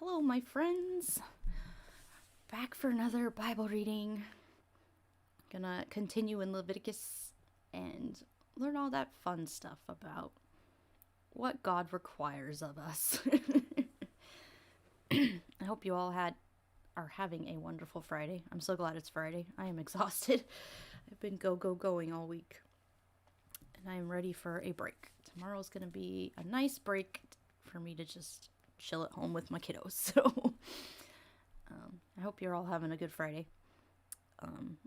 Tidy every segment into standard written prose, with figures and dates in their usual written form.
Hello, my friends. Back for another Bible reading. Gonna continue in Leviticus and learn all that fun stuff about what God requires of us. I hope you all are having a wonderful Friday. I'm so glad it's Friday. I am exhausted. I've been going all week. And I am ready for a break. Tomorrow's gonna be a nice break for me to just chill at home with my kiddos. So I hope you're all having a good Friday.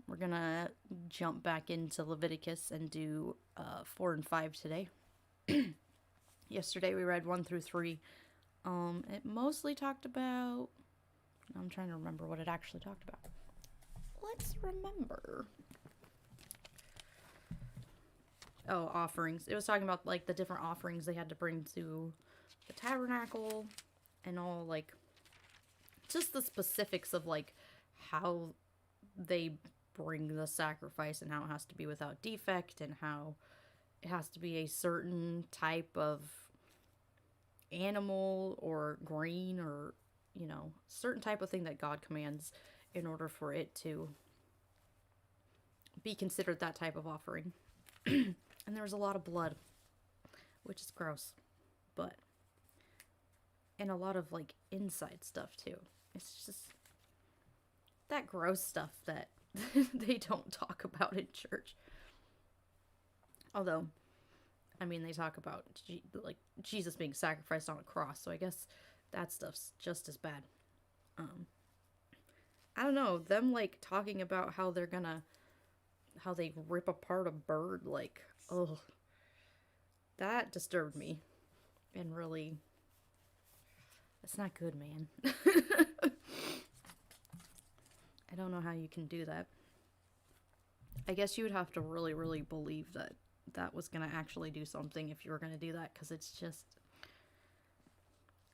We're gonna jump back into Leviticus and do 4 and 5 today. Yesterday we read 1 through 3. It mostly talked about... I'm trying to remember what it actually talked about. Let's remember. Oh, offerings. It was talking about like the different offerings they had to bring to the tabernacle and all, like, just the specifics of like how they bring the sacrifice and how it has to be without defect and how it has to be a certain type of animal or grain or, certain type of thing that God commands in order for it to be considered that type of offering. And there was a lot of blood, which is gross, but, and a lot of like inside stuff too. It's just that gross stuff that they don't talk about in church. Although, I mean, they talk about like Jesus being sacrificed on a cross, so I guess that stuff's just as bad. I don't know, them like talking about how they rip apart a bird, like, oh, that disturbed me. And really, that's not good, man. I don't know how you can do that. I guess you would have to really, really believe that that was going to actually do something if you were going to do that, because it's just...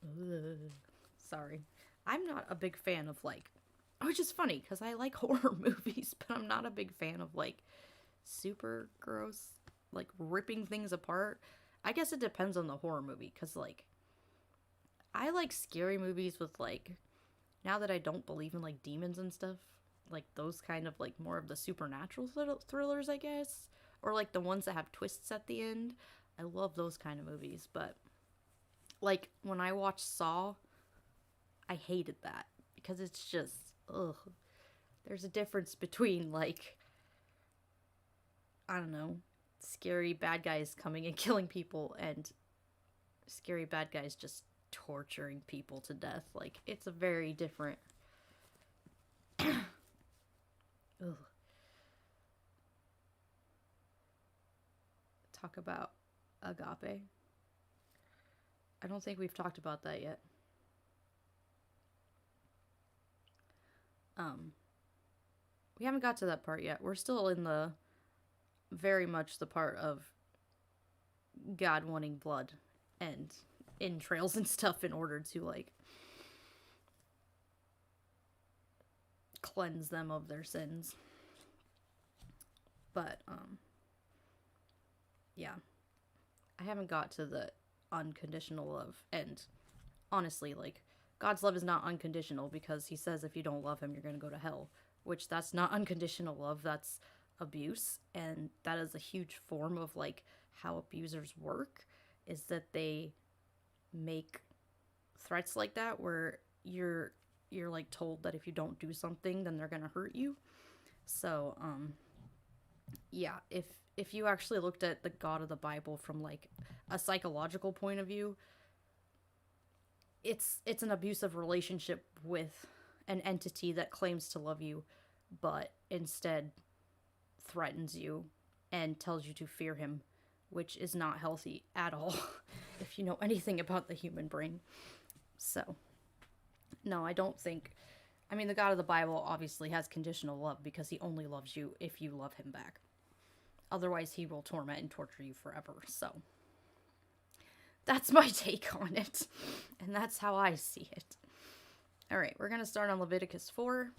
Ugh. Sorry. I'm not a big fan of, like... Which is funny, because I like horror movies, but I'm not a big fan of, like, super gross, like, ripping things apart. I guess it depends on the horror movie, because, like, I like scary movies with, like... Now that I don't believe in, like, demons and stuff, like, those kind of, like, more of the supernatural thrillers, I guess. Or, like, the ones that have twists at the end. I love those kind of movies, but, like, when I watched Saw, I hated that. Because it's just, ugh. There's a difference between, like, I don't know, scary bad guys coming and killing people and scary bad guys just torturing people to death. Like, it's a very different... Ugh. Talk about agape. I don't think we've talked about that yet. We haven't got to that part yet. We're still in the very much the part of God wanting blood and entrails and stuff in order to, like, cleanse them of their sins. But, yeah. I haven't got to the unconditional love. And honestly, like, God's love is not unconditional, because he says if you don't love him, you're going to go to hell. Which, that's not unconditional love, that's abuse. And that is a huge form of, like, how abusers work, is that they make threats like that where you're like told that if you don't do something, then they're gonna hurt you. So yeah, if you actually looked at the God of the Bible from, like, a psychological point of view, it's an abusive relationship with an entity that claims to love you but instead threatens you and tells you to fear him, which is not healthy at all if you know anything about the human brain. So, no, I don't think... I mean, the God of the Bible obviously has conditional love, because he only loves you if you love him back. Otherwise, he will torment and torture you forever. So, that's my take on it. And that's how I see it. Alright, we're going to start on Leviticus 4.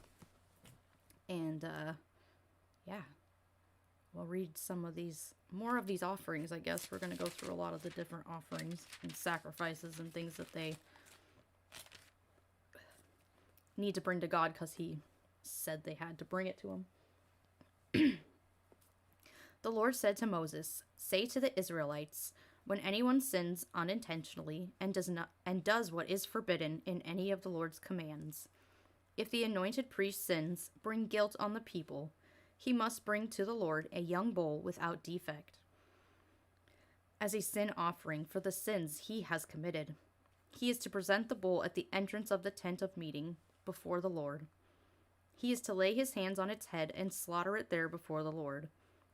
And, yeah. We'll read more of these offerings, I guess. We're going to go through a lot of the different offerings and sacrifices and things that they need to bring to God because he said they had to bring it to him. The Lord said to Moses, "Say to the Israelites, when anyone sins unintentionally and does what is forbidden in any of the Lord's commands, if the anointed priest sins, bring guilt on the people. He must bring to the Lord a young bull without defect, as a sin offering for the sins he has committed. He is to present the bull at the entrance of the tent of meeting before the Lord. He is to lay his hands on its head and slaughter it there before the Lord.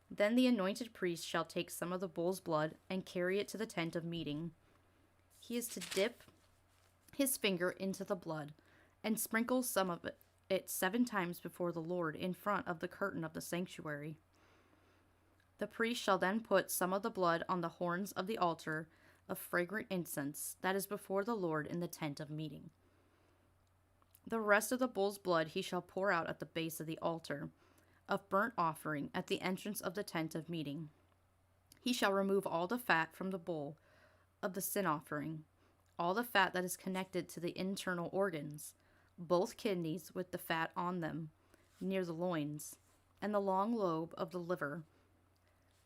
Then the anointed priest shall take some of the bull's blood and carry it to the tent of meeting. He is to dip his finger into the blood and sprinkle some of it 7 times before the Lord in front of the curtain of the sanctuary. The priest shall then put some of the blood on the horns of the altar of fragrant incense that is before the Lord in the tent of meeting. The rest of the bull's blood he shall pour out at the base of the altar of burnt offering at the entrance of the tent of meeting. He shall remove all the fat from the bull of the sin offering, all the fat that is connected to the internal organs, both kidneys with the fat on them, near the loins, and the long lobe of the liver,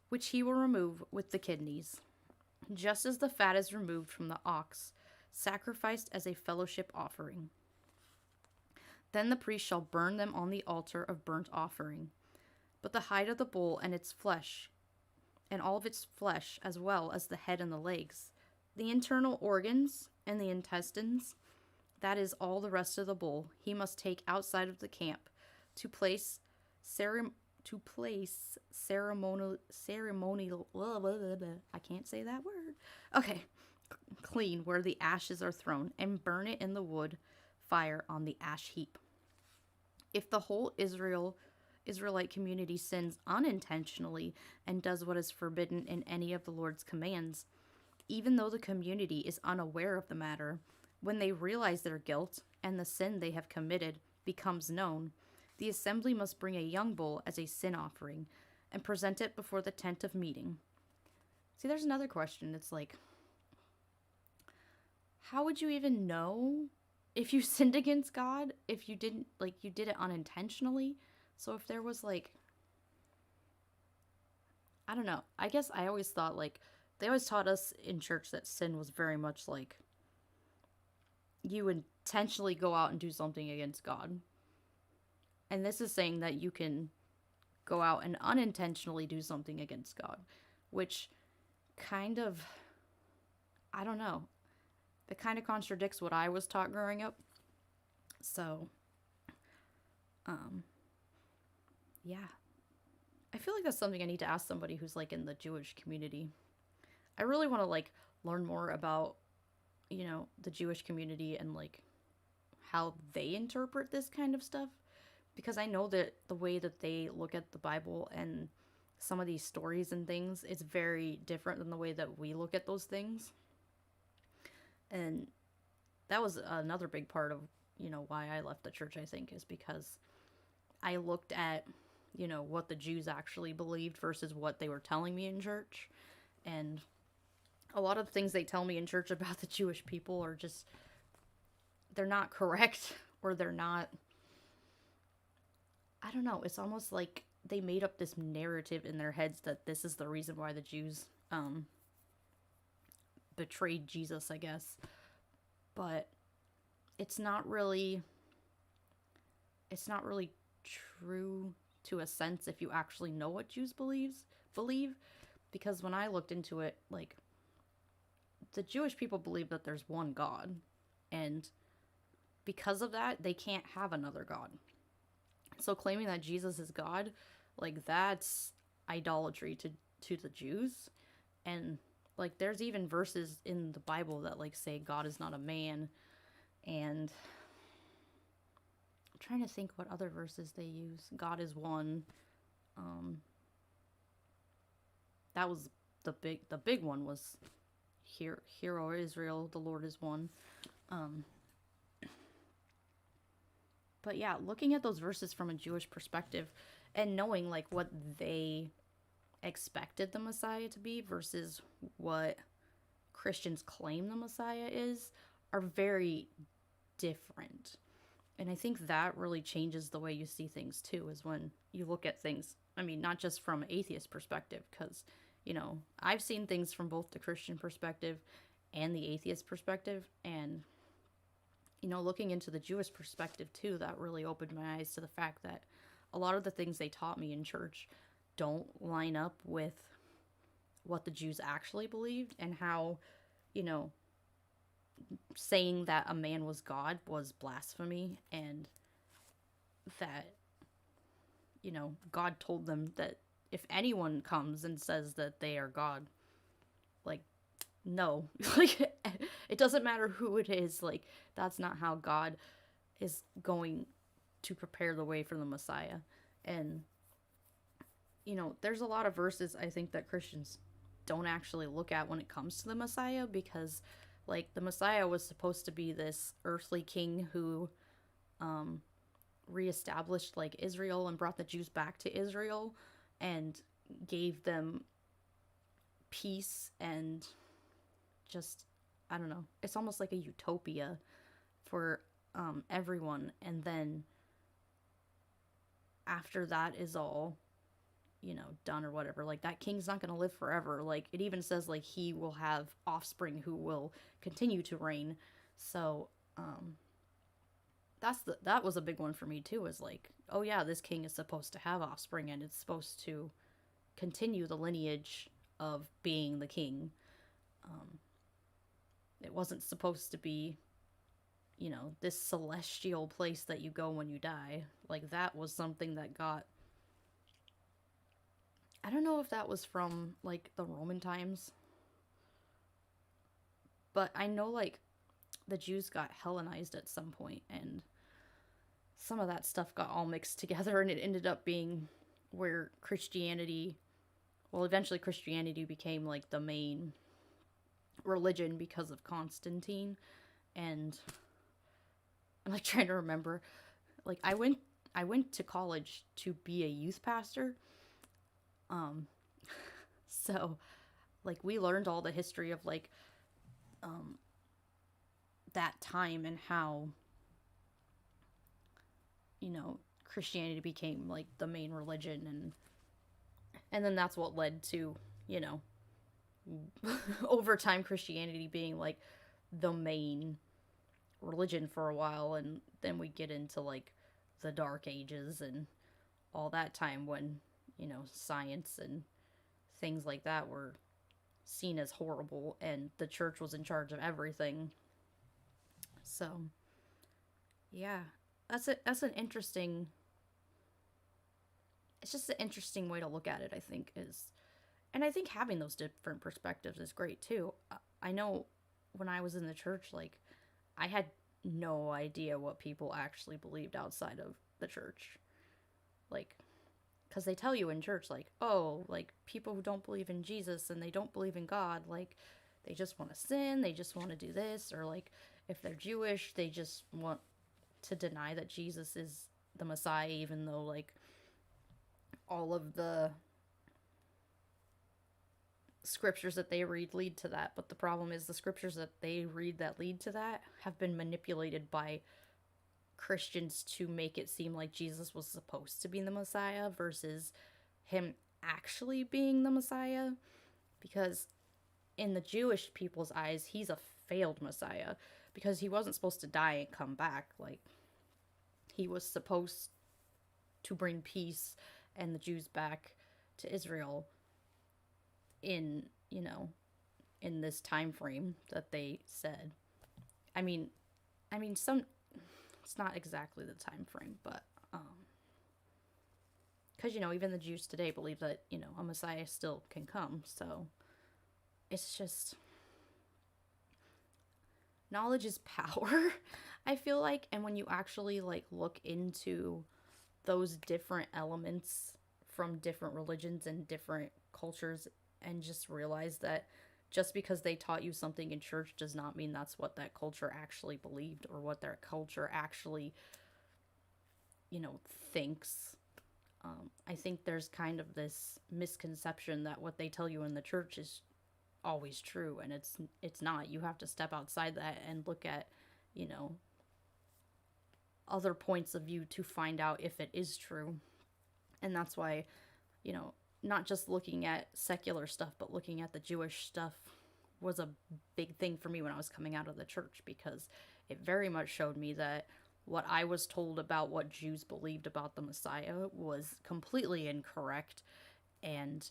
which he will remove with the kidneys, just as the fat is removed from the ox, sacrificed as a fellowship offering. Then the priest shall burn them on the altar of burnt offering. But the hide of the bull and its flesh, and all of its flesh, as well as the head and the legs, the internal organs and the intestines, that is all the rest of the bull, he must take outside of the camp to place ceremonial, I can't say that word. Okay, clean where the ashes are thrown, and burn it in the wood fire on the ash heap. If the whole Israelite community sins unintentionally and does what is forbidden in any of the Lord's commands, even though the community is unaware of the matter, when they realize their guilt and the sin they have committed becomes known, the assembly must bring a young bull as a sin offering and present it before the tent of meeting. See, there's another question. It's like, how would you even know if you sinned against God if you didn't, like, you did it unintentionally? So if there was, like, I don't know. I guess I always thought, like, they always taught us in church that sin was very much like you intentionally go out and do something against God. And this is saying that you can go out and unintentionally do something against God, which kind of, I don't know. It kind of contradicts what I was taught growing up. So, yeah. I feel like that's something I need to ask somebody who's, like, in the Jewish community. I really want to, like, learn more about, you know, the Jewish community and, like, how they interpret this kind of stuff. Because I know that the way that they look at the Bible and some of these stories and things is very different than the way that we look at those things. And that was another big part of, you know, why I left the church, I think, is because I looked at, you know, what the Jews actually believed versus what they were telling me in church. And a lot of things they tell me in church about the Jewish people are just, they're not correct, or they're not, I don't know, it's almost like they made up this narrative in their heads that this is the reason why the Jews betrayed Jesus, I guess. But it's not really true to a sense if you actually know what Jews believe, because when I looked into it, like, the Jewish people believe that there's one God, and because of that, they can't have another God. So claiming that Jesus is God, like, that's idolatry to the Jews. And, like, there's even verses in the Bible that, like, say God is not a man. And I'm trying to think what other verses they use. God is one. That was the big one was, Hear, O Israel, the Lord is one. But yeah, looking at those verses from a Jewish perspective and knowing, like, what they expected the Messiah to be versus what Christians claim the Messiah is are very different. And I think that really changes the way you see things too, is when you look at things. I mean, not just from an atheist perspective, because, I've seen things from both the Christian perspective and the atheist perspective. And, looking into the Jewish perspective too, that really opened my eyes to the fact that a lot of the things they taught me in church don't line up with what the Jews actually believed, and how, you know, saying that a man was God was blasphemy, and that, God told them that if anyone comes and says that they are God, like, no. Like, it doesn't matter who it is. Like, that's not how God is going to prepare the way for the Messiah. And, there's a lot of verses I think that Christians don't actually look at when it comes to the Messiah, because, like, the Messiah was supposed to be this earthly king who reestablished, like, Israel and brought the Jews back to Israel and gave them peace and just, I don't know, it's almost like a utopia for everyone. And then after that is all, done or whatever, like, that king's not going to live forever. Like, it even says, like, he will have offspring who will continue to reign. So that was a big one for me too, is like, oh yeah, this king is supposed to have offspring, and it's supposed to continue the lineage of being the king. It wasn't supposed to be, this celestial place that you go when you die. Like, that was something that got, I don't know if that was from, like, the Roman times, but I know, like, the Jews got Hellenized at some point, and some of that stuff got all mixed together, and it ended up being where Christianity, well, eventually Christianity became, like, the main religion because of Constantine. And I'm, like, trying to remember, like, I went to college to be a youth pastor. Um, so, like, we learned all the history of, like, that time, and how, Christianity became, like, the main religion, and then that's what led to, over time Christianity being, like, the main religion for a while. And then we get into, like, the Dark Ages and all that time when, science and things like that were seen as horrible, and the church was in charge of everything. So, yeah, that's an interesting, it's just an interesting way to look at it, I think, is, and I think having those different perspectives is great too. I know when I was in the church, like, I had no idea what people actually believed outside of the church. Like, because they tell you in church, like, oh, like, people who don't believe in Jesus and they don't believe in God, like, they just want to sin, they just want to do this, or, like, if they're Jewish, they just want to deny that Jesus is the Messiah, even though, like, all of the scriptures that they read lead to that. But the problem is, the scriptures that they read that lead to that have been manipulated by Christians to make it seem like Jesus was supposed to be the Messiah versus him actually being the Messiah. Because in the Jewish people's eyes, he's a failed Messiah, because he wasn't supposed to die and come back. Like, he was supposed to bring peace and the Jews back to Israel in, in this time frame that they said. I mean, some, it's not exactly the time frame, but because, even the Jews today believe that, a Messiah still can come. So it's just, knowledge is power. I feel like. And when you actually, like, look into those different elements from different religions and different cultures, and just realize that just because they taught you something in church does not mean that's what that culture actually believed, or what their culture actually, thinks. I think there's kind of this misconception that what they tell you in the church is always true, and it's not. You have to step outside that and look at, other points of view to find out if it is true. And that's why, not just looking at secular stuff, but looking at the Jewish stuff was a big thing for me when I was coming out of the church, because it very much showed me that what I was told about what Jews believed about the Messiah was completely incorrect, and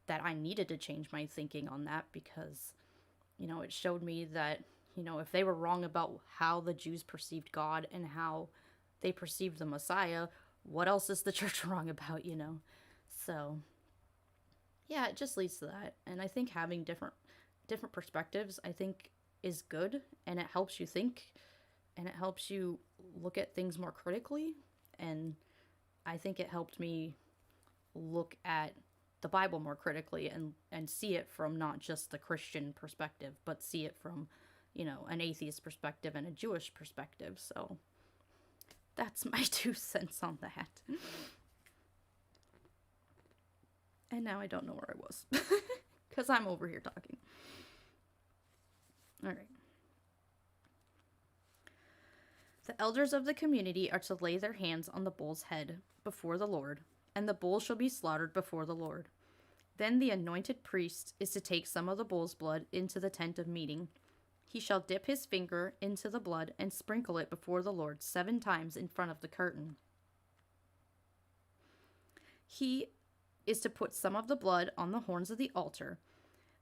that I needed to change my thinking on that, because, it showed me that, if they were wrong about how the Jews perceived God and how they perceived the Messiah, what else is the church wrong about, So, yeah, it just leads to that. And I think having different perspectives, I think, is good, and it helps you think, and it helps you look at things more critically. And I think it helped me look at the Bible more critically, and see it from not just the Christian perspective, but see it from, an atheist perspective and a Jewish perspective. So that's my 2 cents on that. And now I don't know where I was, because I'm over here talking. All right. The elders of the community are to lay their hands on the bull's head before the Lord, and the bull shall be slaughtered before the Lord. Then the anointed priest is to take some of the bull's blood into the tent of meeting. He shall dip his finger into the blood and sprinkle it before the Lord 7 times in front of the curtain. He is to put some of the blood on the horns of the altar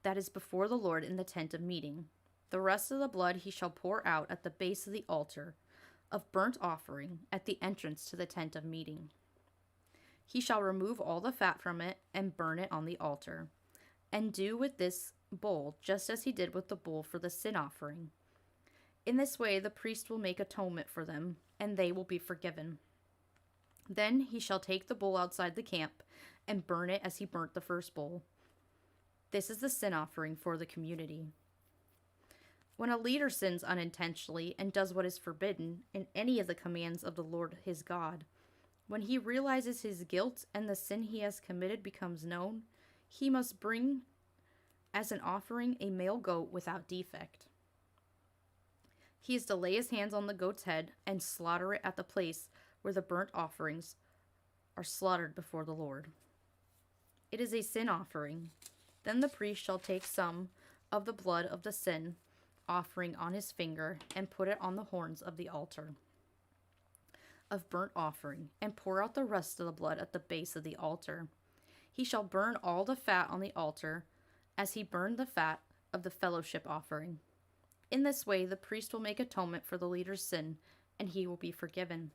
that is before the Lord in the tent of meeting. The rest of the blood he shall pour out at the base of the altar of burnt offering at the entrance to the tent of meeting. He shall remove all the fat from it and burn it on the altar, and do with this bull just as he did with the bull for the sin offering. In this way the priest will make atonement for them, and they will be forgiven. Then he shall take the bull outside the camp and burn it as he burnt the first bull. This is the sin offering for the community. When a leader sins unintentionally and does what is forbidden in any of the commands of the Lord his God, when he realizes his guilt and the sin he has committed becomes known, he must bring as an offering a male goat without defect. He is to lay his hands on the goat's head and slaughter it at the place where the burnt offerings are slaughtered before the Lord. It is a sin offering. Then the priest shall take some of the blood of the sin offering on his finger and put it on the horns of the altar of burnt offering, and pour out the rest of the blood at the base of the altar. He shall burn all the fat on the altar as he burned the fat of the fellowship offering. In this way the priest will make atonement for the leader's sin, and he will be forgiven.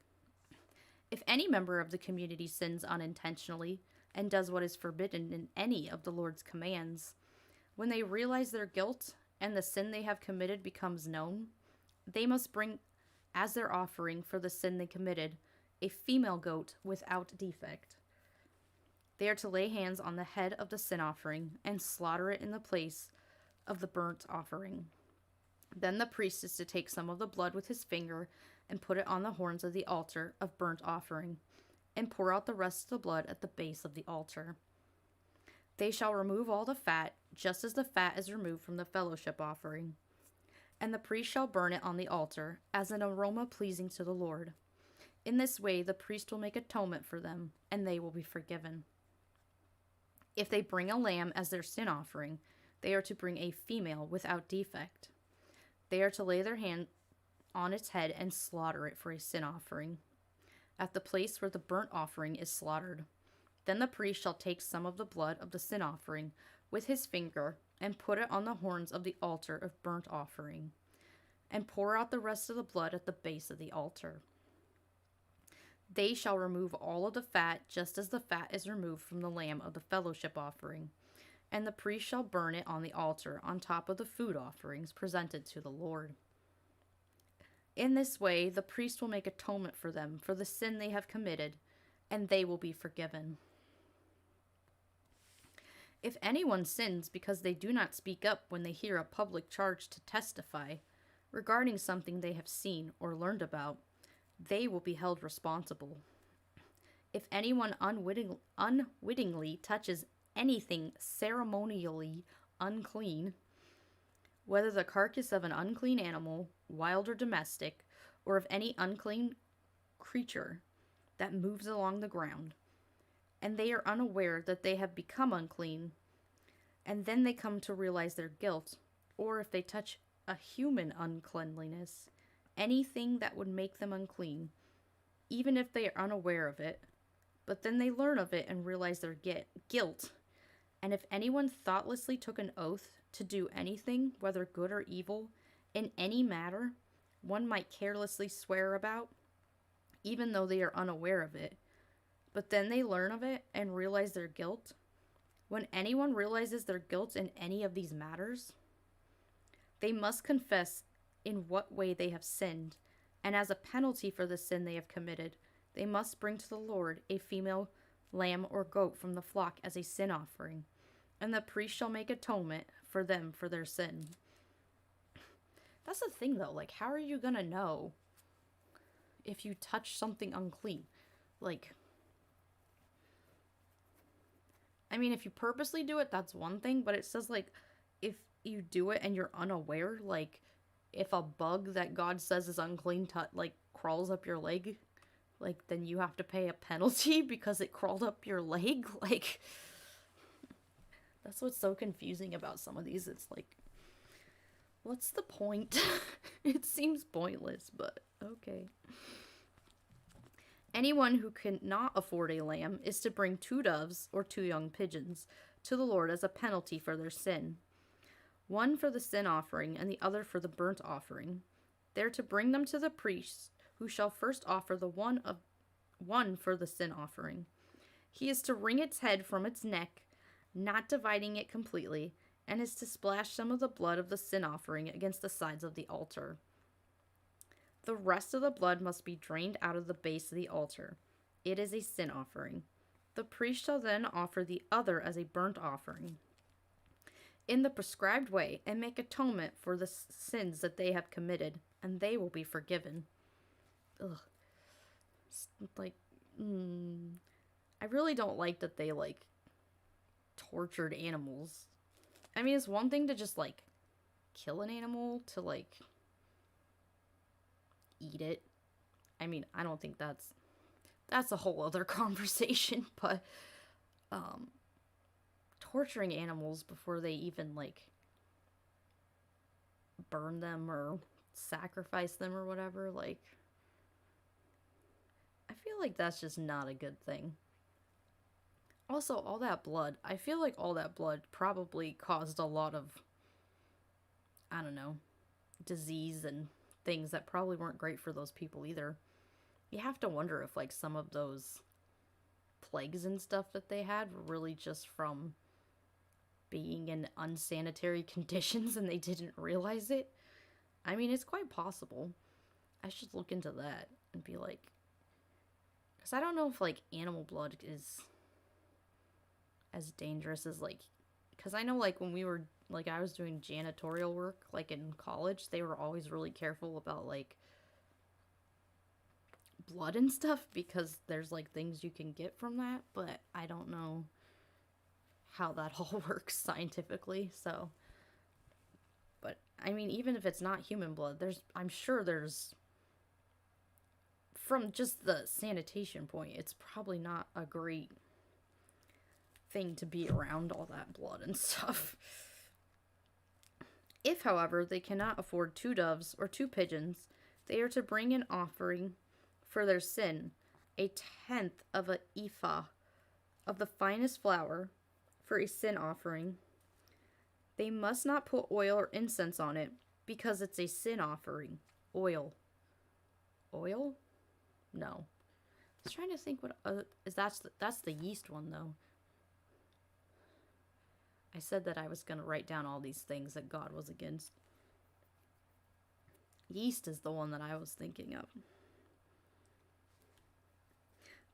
If any member of the community sins unintentionally and does what is forbidden in any of the Lord's commands, when they realize their guilt and the sin they have committed becomes known, they must bring as their offering for the sin they committed a female goat without defect. They are to lay hands on the head of the sin offering and slaughter it in the place of the burnt offering. Then the priest is to take some of the blood with his finger and put it on the horns of the altar of burnt offering, and pour out the rest of the blood at the base of the altar. They shall remove all the fat, just as the fat is removed from the fellowship offering. And the priest shall burn it on the altar as an aroma pleasing to the Lord. In this way the priest will make atonement for them, and they will be forgiven. If they bring a lamb as their sin offering, they are to bring a female without defect. They are to lay their hand on its head and slaughter it for a sin offering, at the place where the burnt offering is slaughtered. Then the priest shall take some of the blood of the sin offering with his finger and put it on the horns of the altar of burnt offering, and pour out the rest of the blood at the base of the altar. They shall remove all of the fat, just as the fat is removed from the lamb of the fellowship offering, and the priest shall burn it on the altar on top of the food offerings presented to the Lord. In this way the priest will make atonement for them for the sin they have committed, and they will be forgiven. If anyone sins because they do not speak up when they hear a public charge to testify regarding something they have seen or learned about, they will be held responsible. If anyone unwittingly touches anything ceremonially unclean, whether the carcass of an unclean animal, wild or domestic, or of any unclean creature that moves along the ground, and they are unaware that they have become unclean, and then they come to realize their guilt, or if they touch a human uncleanliness, anything that would make them unclean, even if they are unaware of it, but then they learn of it and realize their guilt. And if anyone thoughtlessly took an oath to do anything, whether good or evil, in any matter one might carelessly swear about, even though they are unaware of it, but then they learn of it and realize their guilt. When anyone realizes their guilt in any of these matters, they must confess in what way they have sinned, and as a penalty for the sin they have committed, they must bring to the Lord a female lamb or goat from the flock as a sin offering, and the priest shall make atonement for them for their sin. That's the thing, though. Like, how are you gonna know if you touch something unclean? Like, I mean, if you purposely do it, that's one thing, but it says, like, if you do it and you're unaware, like, if a bug that God says is unclean, crawls up your leg, like, then you have to pay a penalty because it crawled up your leg? Like, that's what's so confusing about some of these. It's like, what's the point? It seems pointless, but okay. Anyone who cannot afford a lamb is to bring 2 doves or 2 young pigeons to the Lord as a penalty for their sin. One for the sin offering and the other for the burnt offering. They are to bring them to the priest, who shall first offer the one for the sin offering. He is to wring its head from its neck, not dividing it completely, and is to splash some of the blood of the sin offering against the sides of the altar. The rest of the blood must be drained out of the base of the altar. It is a sin offering. The priest shall then offer the other as a burnt offering in the prescribed way, and make atonement for the sins that they have committed, and they will be forgiven. Ugh. Like, I really don't like that they, like, tortured animals. I mean, it's one thing to just, like, kill an animal to, like, eat it. I mean, I don't think that's a whole other conversation, but, torturing animals before they even, like, burn them or sacrifice them or whatever, like, I feel like that's just not a good thing. Also, all that blood, I feel like all that blood probably caused a lot of, I don't know, disease and things that probably weren't great for those people either. You have to wonder if, like, some of those plagues and stuff that they had were really just from being in unsanitary conditions and they didn't realize it. I mean, it's quite possible. I should look into that and be like, because I don't know if, like, animal blood is as dangerous as, like, because I know, like, when we were, like, I was doing janitorial work, like, in college, they were always really careful about, like, blood and stuff, because there's, like, things you can get from that, but I don't know how that all works scientifically, so. But, I mean, even if it's not human blood, I'm sure there's, from just the sanitation point, it's probably not a great thing to be around all that blood and stuff. If, however, they cannot afford 2 doves or 2 pigeons, they are to bring an offering for their sin, 1/10 of an ephah of the finest flour for a sin offering. They must not put oil or incense on it, because it's a sin offering. Oil? No. I was trying to think what that's the yeast one, though. I said that I was going to write down all these things that God was against. Yeast is the one that I was thinking of.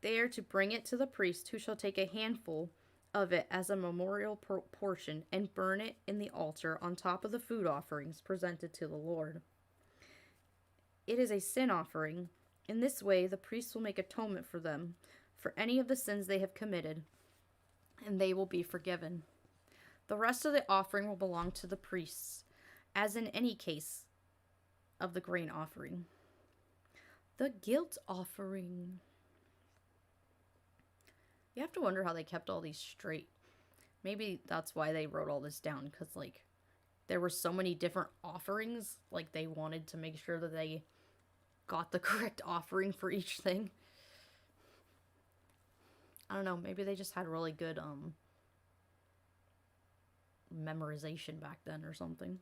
They are to bring it to the priest, who shall take a handful of it as a memorial portion and burn it in the altar on top of the food offerings presented to the Lord. It is a sin offering. In this way, the priest will make atonement for them, for any of the sins they have committed, and they will be forgiven. The rest of the offering will belong to the priests, as in any case of the grain offering. The guilt offering. You have to wonder how they kept all these straight. Maybe that's why they wrote all this down, because, like, there were so many different offerings. Like, they wanted to make sure that they got the correct offering for each thing. I don't know, maybe they just had really good, memorization back then or something.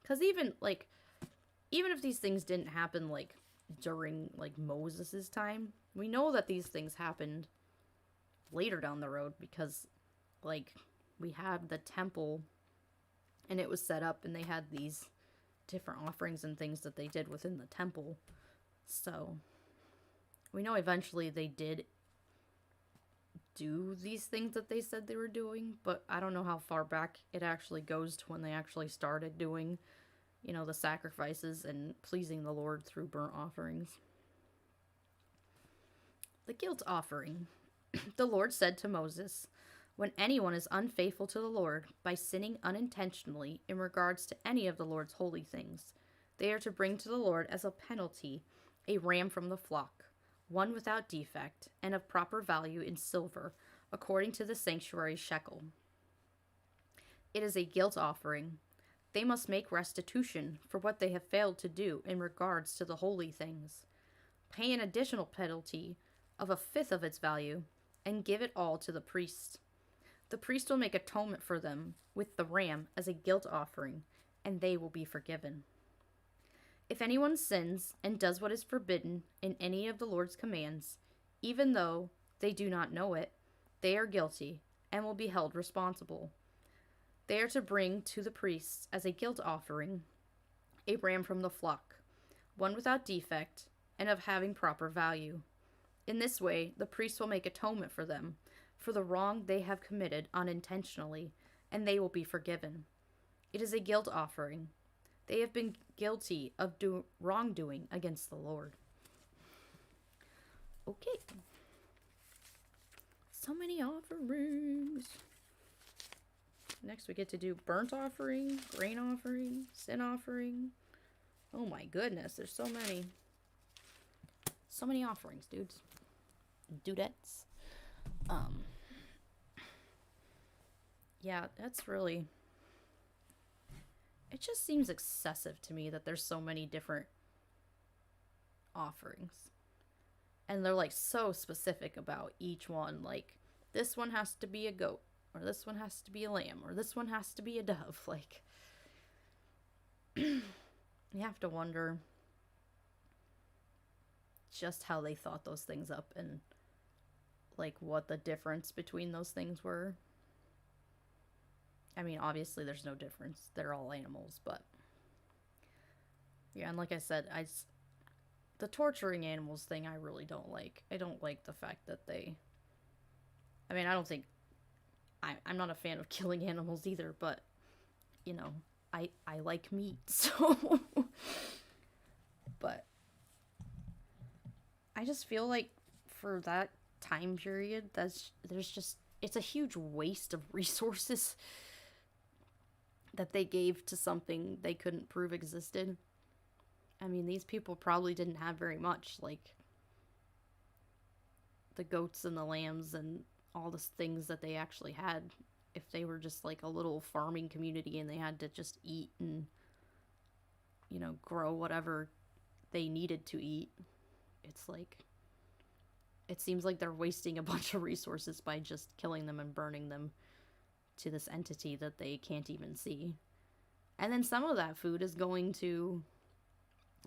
Because even, like, even if these things didn't happen, like, during, like, Moses' time, we know that these things happened later down the road because, like, we had the temple and it was set up and they had these different offerings and things that they did within the temple. So, we know eventually they did do these things that they said they were doing, but I don't know how far back it actually goes to when they actually started doing, you know, the sacrifices and pleasing the Lord through burnt offerings. The guilt offering. The Lord said to Moses, when anyone is unfaithful to the Lord by sinning unintentionally in regards to any of the Lord's holy things, they are to bring to the Lord as a penalty a ram from the flock, one without defect, and of proper value in silver, according to the sanctuary shekel. It is a guilt offering. They must make restitution for what they have failed to do in regards to the holy things, pay an additional penalty of a fifth of its value, and give it all to the priest. The priest will make atonement for them with the ram as a guilt offering, and they will be forgiven. If anyone sins and does what is forbidden in any of the Lord's commands, even though they do not know it, they are guilty and will be held responsible. They are to bring to the priests as a guilt offering a ram from the flock, one without defect and of having proper value. In this way, the priest will make atonement for them, for the wrong they have committed unintentionally, and they will be forgiven. It is a guilt offering. They have been guilty of wrongdoing against the Lord. Okay. So many offerings. Next we get to do burnt offering, grain offering, sin offering. Oh my goodness, there's so many. So many offerings, dudes. Dudettes. Yeah, that's really... It just seems excessive to me that there's so many different offerings. And they're, like, so specific about each one. Like, this one has to be a goat, or this one has to be a lamb, or this one has to be a dove. Like, you have to wonder just how they thought those things up and, like, what the difference between those things were. I mean, obviously there's no difference. They're all animals, but... Yeah, and like I said, the torturing animals thing I really don't like. I don't like the fact that they... I mean, I don't think... I'm not a fan of killing animals either, but, you know, I like meat, so... But... I just feel like for that time period, it's a huge waste of resources that they gave to something they couldn't prove existed. I mean, these people probably didn't have very much, like the goats and the lambs and all the things that they actually had. If they were just like a little farming community and they had to just eat and, you know, grow whatever they needed to eat, it's like, it seems like they're wasting a bunch of resources by just killing them and burning them to this entity that they can't even see. And then some of that food is going to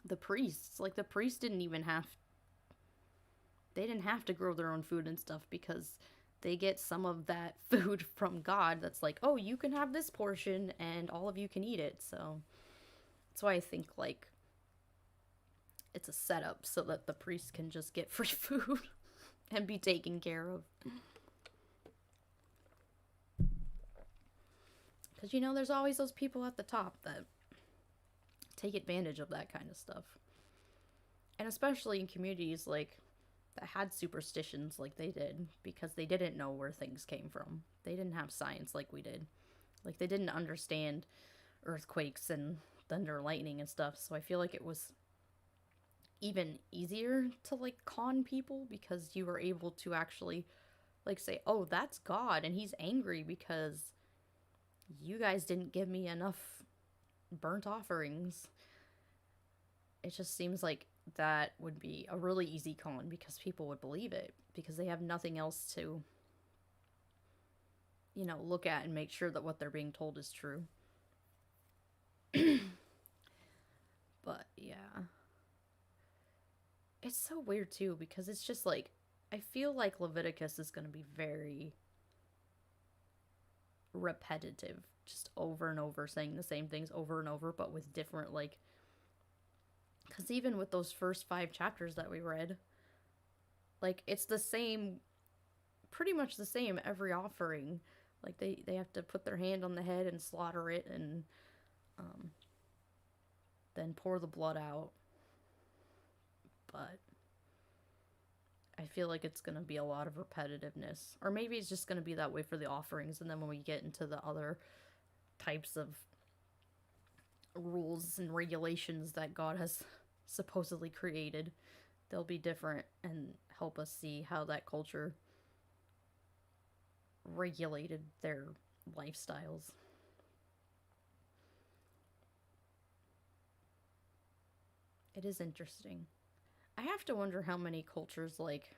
the priests. Like, the priests didn't have to grow their own food and stuff because they get some of that food from God that's like, oh, you can have this portion and all of you can eat it. So that's why I think, like, it's a setup so that the priests can just get free food and be taken care of. Because, you know, there's always those people at the top that take advantage of that kind of stuff. And especially in communities, like, that had superstitions like they did, because they didn't know where things came from. They didn't have science like we did. Like, they didn't understand earthquakes and thunder and lightning and stuff. So I feel like it was, even easier to like con people because you were able to actually like say, "Oh, that's God and he's angry because you guys didn't give me enough burnt offerings." It just seems like that would be a really easy con because people would believe it because they have nothing else to, look at and make sure that what they're being told is true. But yeah, it's so weird too because it's just like I feel like Leviticus is going to be very repetitive, just over and over saying the same things over and over but with different like cuz even with those first 5 chapters that we read, like it's the same, pretty much the same every offering. Like they have to put their hand on the head and slaughter it and um then pour the blood out. But I feel like it's going to be a lot of repetitiveness. Or maybe it's just going to be that way for the offerings. And then when we get into the other types of rules and regulations that God has supposedly created, they'll be different and help us see how that culture regulated their lifestyles. It is interesting. I have to wonder how many cultures, like,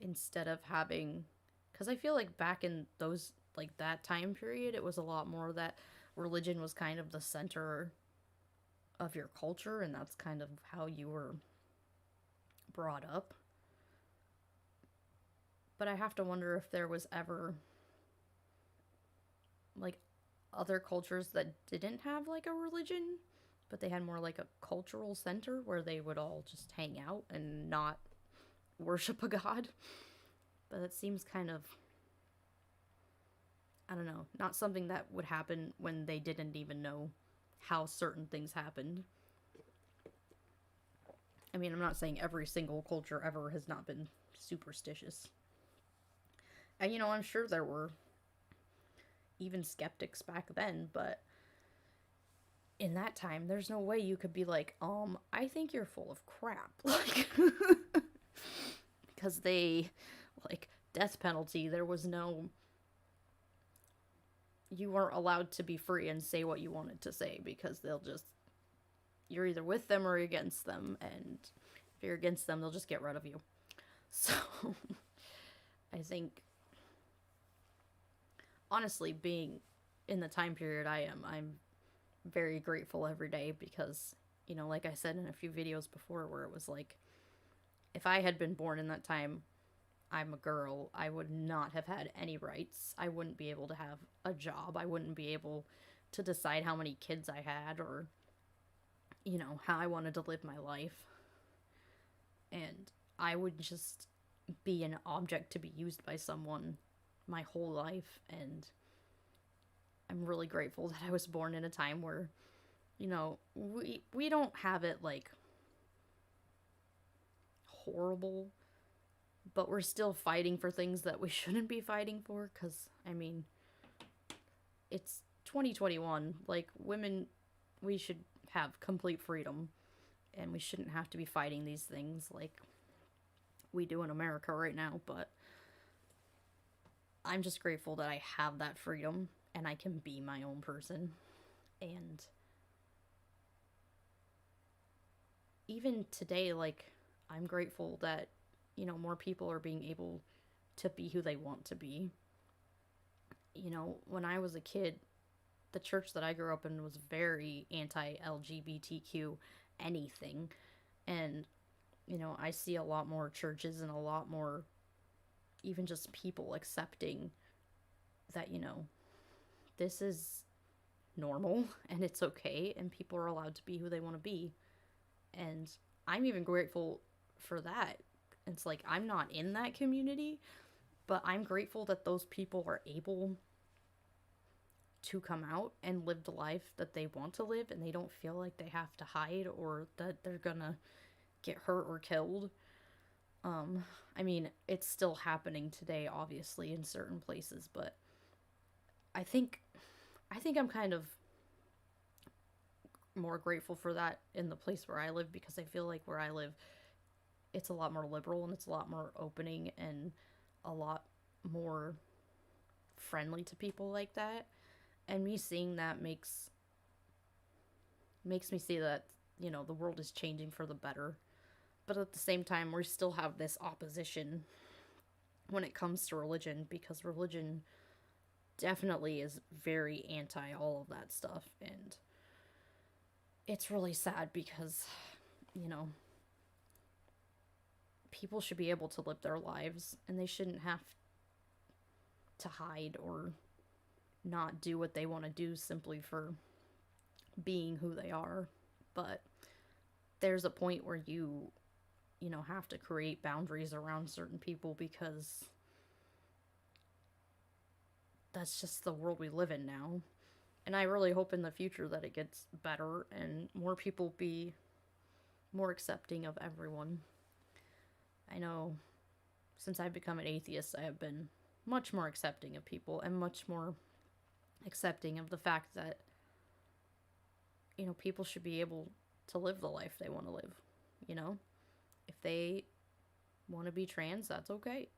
instead of having, because I feel like back in those, like, that time period, it was a lot more that religion was kind of the center of your culture, and that's kind of how you were brought up. But I have to wonder if there was ever, like, other cultures that didn't have, like, a religion, but they had more like a cultural center where they would all just hang out and not worship a god. But it seems kind of, I don't know, not something that would happen when they didn't even know how certain things happened. I mean, I'm not saying every single culture ever has not been superstitious. And, I'm sure there were even skeptics back then, but in that time, there's no way you could be like, I think you're full of crap. Like, because they, like, death penalty, there was no, you weren't allowed to be free and say what you wanted to say because they'll just, you're either with them or against them, and if you're against them, they'll just get rid of you. So, I think, honestly, being in the time period I'm very grateful every day because, like I said in a few videos before, where it was like, if I had been born in that time, I'm a girl, I would not have had any rights. I wouldn't be able to have a job. I wouldn't be able to decide how many kids I had or, how I wanted to live my life. And I would just be an object to be used by someone my whole life. And I'm really grateful that I was born in a time where, we don't have it like horrible, but we're still fighting for things that we shouldn't be fighting for because, I mean, it's 2021. Like, women, we should have complete freedom and we shouldn't have to be fighting these things like we do in America right now. But I'm just grateful that I have that freedom and I can be my own person. And even today, like, I'm grateful that, more people are being able to be who they want to be. When I was a kid, the church that I grew up in was very anti LGBTQ anything. And, I see a lot more churches and a lot more even just people accepting that, this is normal and it's okay and people are allowed to be who they want to be. And I'm even grateful for that. It's like I'm not in that community, but I'm grateful that those people are able to come out and live the life that they want to live and they don't feel like they have to hide or that they're gonna get hurt or killed. I mean, it's still happening today, obviously, in certain places, but I think I'm kind of more grateful for that in the place where I live, because I feel like where I live, it's a lot more liberal and it's a lot more opening and a lot more friendly to people like that. And me seeing that makes me see that, you know, the world is changing for the better. But at the same time, we still have this opposition when it comes to religion, because religion definitely is very anti all of that stuff. And it's really sad because, you know, people should be able to live their lives and they shouldn't have to hide or not do what they want to do simply for being who they are. But there's a point where you know, have to create boundaries around certain people, because that's just the world we live in now. And I really hope in the future that it gets better and more people be more accepting of everyone. I know since I've become an atheist, I have been much more accepting of people and much more accepting of the fact that, you know, people should be able to live the life they want to live. You know, if they want to be trans, that's okay.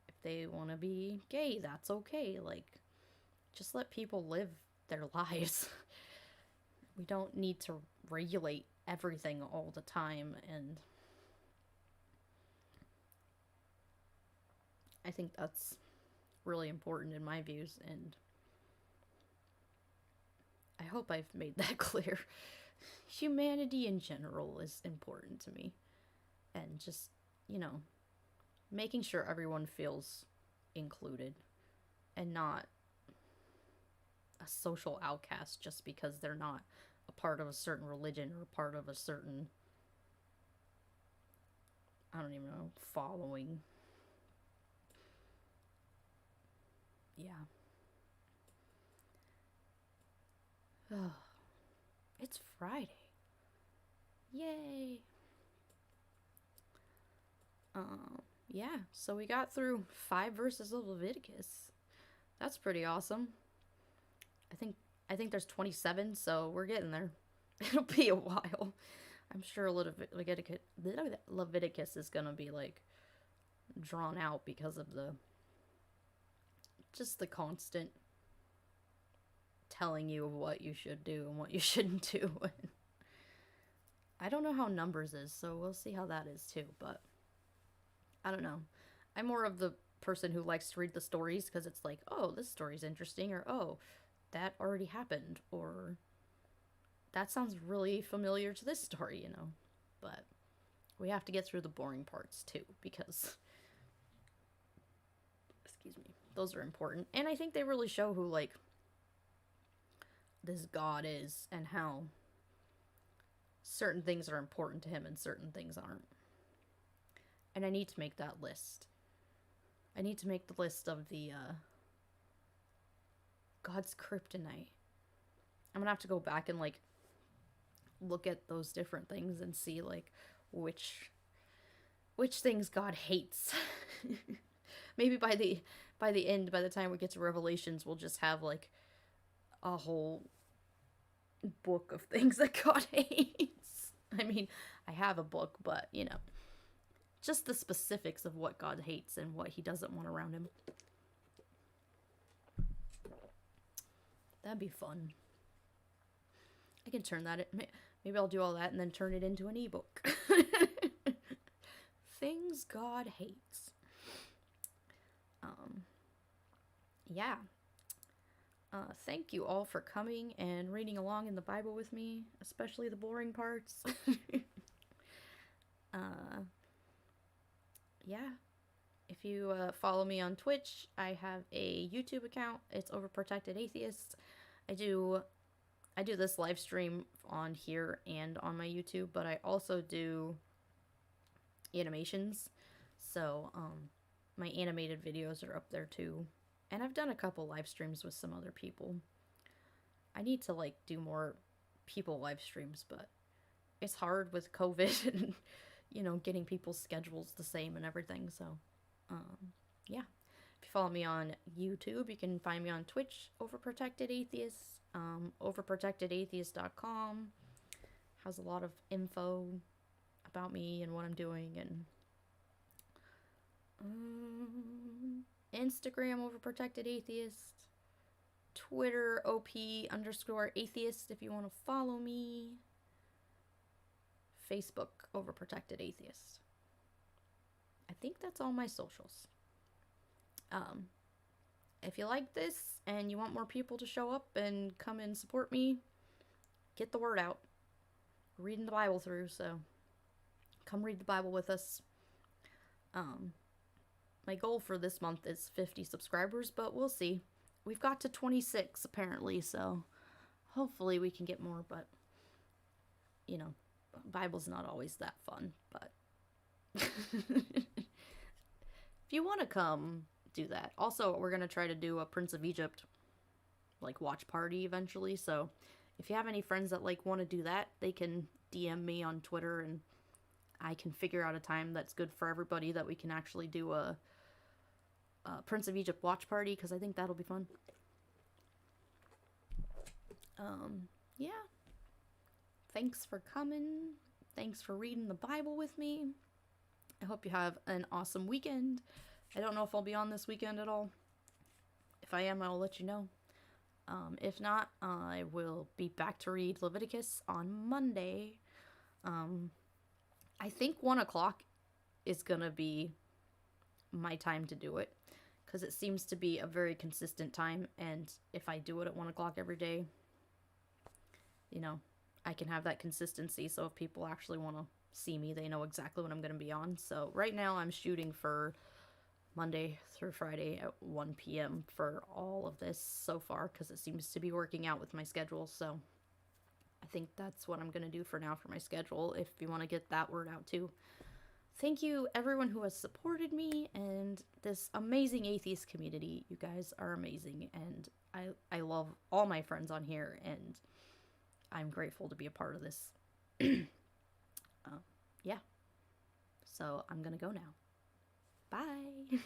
If they want to be gay, that's okay. Like, just let people live their lives. We don't need to regulate everything all the time. And I think that's really important in my views. And I hope I've made that clear. Humanity in general is important to me. And just, you know, making sure everyone feels included and not a social outcast just because they're not a part of a certain religion or a part of a certain, I don't even know, following. Yeah. Oh, it's Friday. Yay. Yeah, so we got through 5 verses of Leviticus. That's pretty awesome. I think there's 27, so we're getting there. It'll be a while. I'm sure Leviticus is gonna be like drawn out because of the constant telling you of what you should do and what you shouldn't do. I don't know how Numbers is, so we'll see how that is too, but I don't know. I'm more of the person who likes to read the stories because it's like, oh, this story's interesting, or oh, that already happened, or that sounds really familiar to this story, you know. But we have to get through the boring parts too, because, excuse me, those are important. And I think they really show who, like, this God is and how certain things are important to him and certain things aren't. And I need to make that list. I need to make the list of the God's kryptonite. I'm gonna have to go back and like look at those different things and see like which things God hates. Maybe by the end, by the time we get to Revelations, we'll just have like a whole book of things that God hates. I mean, I have a book, but you know, just the specifics of what God hates and what he doesn't want around him. That'd be fun. I can turn that. Maybe I'll do all that and then turn it into an ebook. Things God hates. Yeah. Thank you all for coming and reading along in the Bible with me, especially the boring parts. Yeah. If you follow me on Twitch, I have a YouTube account. It's Overprotected Atheist. I do this live stream on here and on my YouTube, but I also do animations. So, my animated videos are up there too. And I've done a couple live streams with some other people. I need to like do more people live streams, but it's hard with COVID and, you know, getting people's schedules the same and everything. So, yeah. If you follow me on YouTube, you can find me on Twitch, Overprotected Atheist, overprotectedatheist.com. has a lot of info about me and what I'm doing, and Instagram Overprotected Atheist, Twitter OP_Atheist if you want to follow me, Facebook Overprotected Atheist. I think that's all my socials. If you like this and you want more people to show up and come and support me, get the word out. We're reading the Bible through, so come read the Bible with us. My goal for this month is 50 subscribers, but we'll see. We've got to 26 apparently, so hopefully we can get more, but you know, Bible's not always that fun, but if you want to come, do that. Also, we're going to try to do a Prince of Egypt like watch party eventually, so if you have any friends that like want to do that, they can DM me on Twitter and I can figure out a time that's good for everybody that we can actually do a Prince of Egypt watch party, because I think that'll be fun. Yeah. Thanks for coming. Thanks for reading the Bible with me. I hope you have an awesome weekend. I don't know if I'll be on this weekend at all. If I am, I'll let you know. If not, I will be back to read Leviticus on Monday. I think 1 o'clock is gonna be my time to do it, because it seems to be a very consistent time, and if I do it at 1 o'clock every day, you know, I can have that consistency, so if people actually want to see me, they know exactly what I'm going to be on. So right now I'm shooting for Monday through Friday at 1 p.m. for all of this so far, because it seems to be working out with my schedule, so I think that's what I'm going to do for now for my schedule, if you want to get that word out too. Thank you, everyone who has supported me and this amazing atheist community. You guys are amazing, and I love all my friends on here, and I'm grateful to be a part of this. Yeah. So I'm gonna go now. Bye.